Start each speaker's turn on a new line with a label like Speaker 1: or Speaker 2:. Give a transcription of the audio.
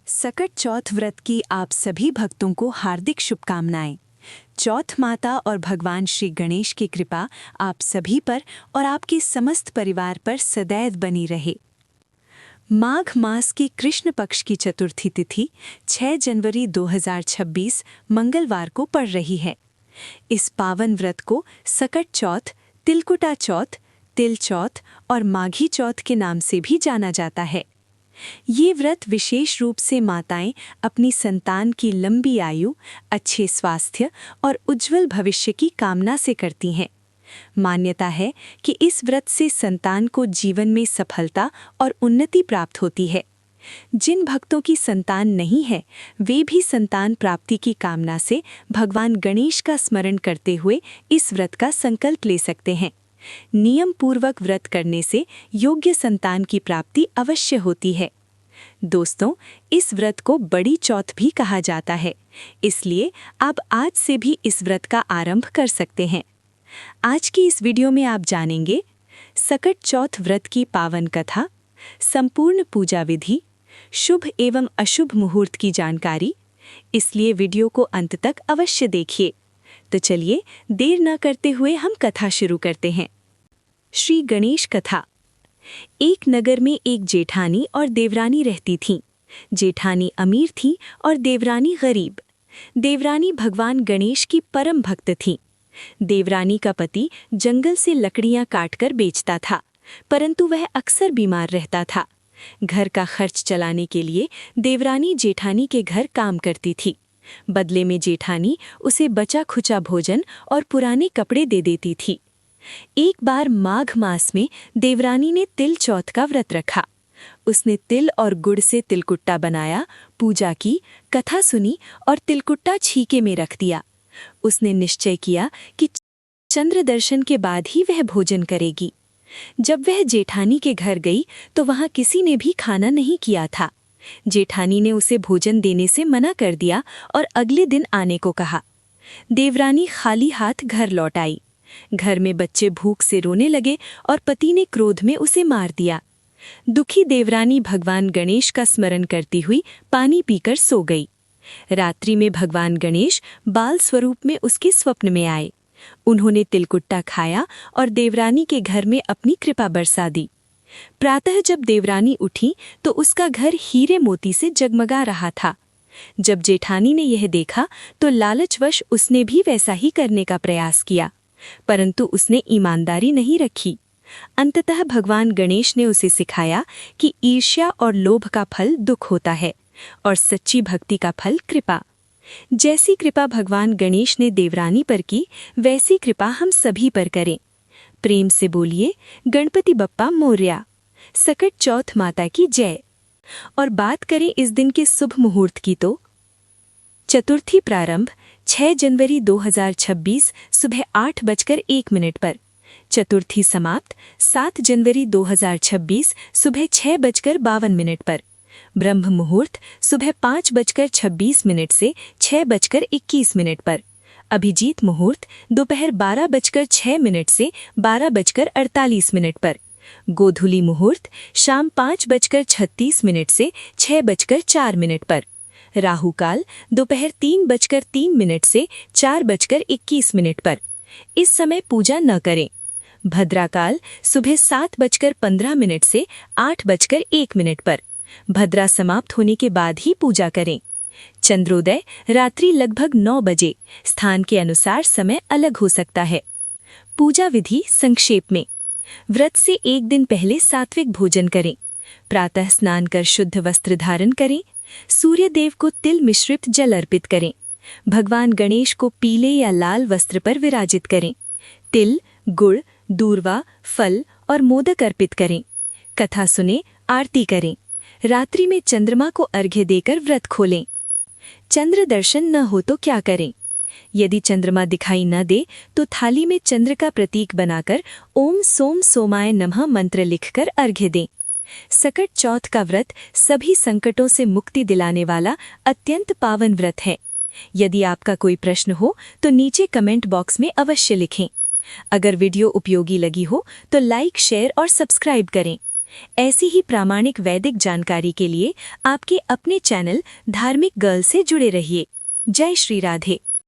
Speaker 1: सकट चौथ व्रत की आप सभी भक्तों को हार्दिक शुभकामनाएं। चौथ माता और भगवान श्री गणेश की कृपा आप सभी पर और आपके समस्त परिवार पर सदैव बनी रहे। माघ मास की कृष्ण पक्ष की चतुर्थी तिथि 6 जनवरी 2026 मंगलवार को पड़ रही है। इस पावन व्रत को सकट चौथ, तिलकुटा चौथ, तिल चौथ और माघी चौथ के नाम से भी जाना जाता है। ये व्रत विशेष रूप से माताएं अपनी संतान की लंबी आयु, अच्छे स्वास्थ्य और उज्जवल भविष्य की कामना से करती हैं। मान्यता है कि इस व्रत से संतान को जीवन में सफलता और उन्नति प्राप्त होती है। जिन भक्तों की संतान नहीं है, वे भी संतान प्राप्ति की कामना से भगवान गणेश का स्मरण करते हुए इस व्रत का संकल्प ले सकते हैं। नियम पूर्वक व्रत करने से योग्य संतान की प्राप्ति अवश्य होती है। दोस्तों, इस व्रत को बड़ी चौथ भी कहा जाता है, इसलिए आप आज से भी इस व्रत का आरंभ कर सकते हैं। आज की इस वीडियो में आप जानेंगे सकट चौथ व्रत की पावन कथा, संपूर्ण पूजा विधि, शुभ एवं अशुभ मुहूर्त की जानकारी, इसलिए वीडियो को अंत तक अवश्य देखिए। तो चलिए देर न करते हुए हम कथा शुरू करते हैं। श्री गणेश कथा। एक नगर में एक जेठानी और देवरानी रहती थीं। जेठानी अमीर थी और देवरानी गरीब। देवरानी भगवान गणेश की परम भक्त थी। देवरानी का पति जंगल से लकड़ियां काटकर बेचता था, परंतु वह अक्सर बीमार रहता था। घर का खर्च चलाने के लिए देवरानी जेठानी के घर काम करती थी। बदले में जेठानी उसे बचा खुचा भोजन और पुराने कपड़े दे देती थी। एक बार माघ मास में देवरानी ने तिल चौथ का व्रत रखा। उसने तिल और गुड़ से तिलकुट्टा बनाया, पूजा की, कथा सुनी और तिलकुट्टा छीके में रख दिया। उसने निश्चय किया कि चंद्र दर्शन के बाद ही वह भोजन करेगी। जब वह जेठानी के घर गई तो वहां किसी ने भी खाना नहीं किया था। जेठानी ने उसे भोजन देने से मना कर दिया और अगले दिन आने को कहा। देवरानी खाली हाथ घर लौट आई। घर में बच्चे भूख से रोने लगे और पति ने क्रोध में उसे मार दिया। दुखी देवरानी भगवान गणेश का स्मरण करती हुई पानी पीकर सो गई। रात्रि में भगवान गणेश बाल स्वरूप में उसके स्वप्न में आए। उन्होंने तिलकुट्टा खाया और देवरानी के घर में अपनी कृपा बरसा दी। प्रातः जब देवरानी उठी तो उसका घर हीरे मोती से जगमगा रहा था। जब जेठानी ने यह देखा तो लालचवश उसने भी वैसा ही करने का प्रयास किया, परंतु उसने ईमानदारी नहीं रखी। अंततः भगवान गणेश ने उसे सिखाया कि ईर्ष्या और लोभ का फल दुख होता है और सच्ची भक्ति का फल कृपा। जैसी कृपा भगवान गणेश ने देवरानी पर की, वैसी कृपा हम सभी पर करें। प्रेम से बोलिए गणपति बप्पा मोरया। सकट चौथ माता की जय। और बात करें इस दिन के शुभ मुहूर्त की तो चतुर्थी प्रारंभ 6 जनवरी 2026 सुबह 8:01 पर। चतुर्थी समाप्त 7 जनवरी 2026 सुबह 6:52 पर। ब्रह्म मुहूर्त सुबह 5:26 से 6:21 पर। अभिजीत मुहूर्त दोपहर 12:06 से 12:48 पर। गोधूली मुहूर्त शाम 5:36 से 6:04 पर। राहु काल दोपहर 3:03 से 4:21 पर। इस समय पूजा न करें। भद्रा काल सुबह 7:15 से 8:01 पर। भद्रा समाप्त होने के बाद ही पूजा करें। चंद्रोदय रात्रि लगभग 9 बजे। स्थान के अनुसार समय अलग हो सकता है। पूजा विधि संक्षेप में। व्रत से एक दिन पहले सात्विक भोजन करें। प्रातः स्नान कर शुद्ध वस्त्र धारण करें। सूर्य देव को तिल मिश्रित जल अर्पित करें। भगवान गणेश को पीले या लाल वस्त्र पर विराजित करें। तिल, गुड़, दूर्वा, फल और मोदक अर्पित करें। कथा सुने, आरती करें। रात्रि में चंद्रमा को अर्घ्य देकर व्रत खोलें। चंद्र दर्शन न हो तो क्या करें? यदि चंद्रमा दिखाई न दे तो थाली में चंद्र का प्रतीक बनाकर ओम सोम सोमाय नमः मंत्र लिखकर अर्घ्य दें। सकट चौथ का व्रत सभी संकटों से मुक्ति दिलाने वाला अत्यंत पावन व्रत है। यदि आपका कोई प्रश्न हो तो नीचे कमेंट बॉक्स में अवश्य लिखें। अगर वीडियो उपयोगी लगी हो तो लाइक, शेयर और सब्सक्राइब करें। ऐसी ही प्रामाणिक वैदिक जानकारी के लिए आपके अपने चैनल धार्मिक गर्ल से जुड़े रहिए। जय श्री राधे।